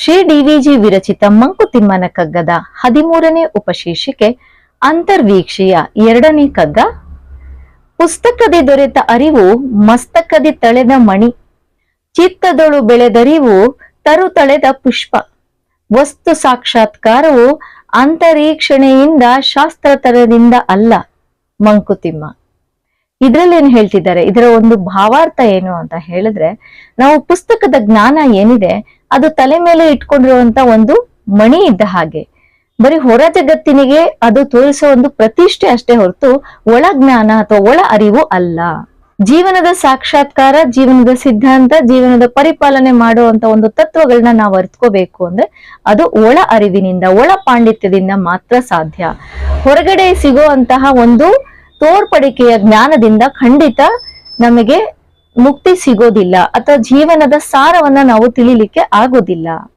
ಶ್ರೀ ಡಿ.ವಿ.ಜಿ. ವಿರಚಿತ ಮಂಕುತಿಮ್ಮನ ಕಗ್ಗದ 13ನೇ ಉಪಶೀರ್ಷಿಕೆ ಅಂತರ್ವೀಕ್ಷೆಯ 2ನೇ ಕಗ್ಗ. ಪುಸ್ತಕದಿ ದೊರೆತ ಅರಿವು ಮಸ್ತಕದಿ ತಳೆದ ಮಣಿ, ಚಿತ್ತದೊಳು ಬೆಳೆದರಿವು ತರು ತಳೆದ ಪುಷ್ಪ, ವಸ್ತು ಸಾಕ್ಷಾತ್ಕಾರವು ಅಂತರೀಕ್ಷಣೆಯಿಂದ ಶಾಸ್ತ್ರತರದಿಂದ ಅಲ್ಲ. ಮಂಕುತಿಮ್ಮ ಇದ್ರಲ್ಲಿ ಏನ್ ಹೇಳ್ತಿದ್ದಾರೆ, ಇದರ ಒಂದು ಭಾವಾರ್ಥ ಏನು ಅಂತ ಹೇಳಿದ್ರೆ, ನಾವು ಪುಸ್ತಕದ ಜ್ಞಾನ ಏನಿದೆ ಅದು ತಲೆ ಮೇಲೆ ಇಟ್ಕೊಂಡಿರುವಂತ ಒಂದು ಮಣಿ ಇದ್ದ ಹಾಗೆ. ಬರೀ ಹೊರ ಜಗತ್ತಿನಿಗೆ ಅದು ತೋರಿಸೋ ಒಂದು ಪ್ರತಿಷ್ಠೆ ಅಷ್ಟೇ ಹೊರತು ಒಳ ಜ್ಞಾನ ಅಥವಾ ಒಳ ಅರಿವು ಅಲ್ಲ. ಜೀವನದ ಸಾಕ್ಷಾತ್ಕಾರ, ಜೀವನದ ಸಿದ್ಧಾಂತ, ಜೀವನದ ಪರಿಪಾಲನೆ ಮಾಡುವಂತ ಒಂದು ತತ್ವಗಳನ್ನ ನಾವು ಅರಿತ್ಕೋಬೇಕು ಅಂದ್ರೆ ಅದು ಒಳ ಅರಿವಿನಿಂದ, ಒಳ ಪಾಂಡಿತ್ಯದಿಂದ ಮಾತ್ರ ಸಾಧ್ಯ. ಹೊರಗಡೆ ಸಿಗುವಂತಹ ಒಂದು ತೋರ್ಪಡಿಕೆಯ ಜ್ಞಾನದಿಂದ ಖಂಡಿತ ನಮಗೆ ಮುಕ್ತಿ ಸಿಗೋದಿಲ್ಲ ಅಥವಾ ಜೀವನದ ಸಾರವನ್ನ ನಾವು ತಿಳಿಲಿಕ್ಕೆ ಆಗೋದಿಲ್ಲ.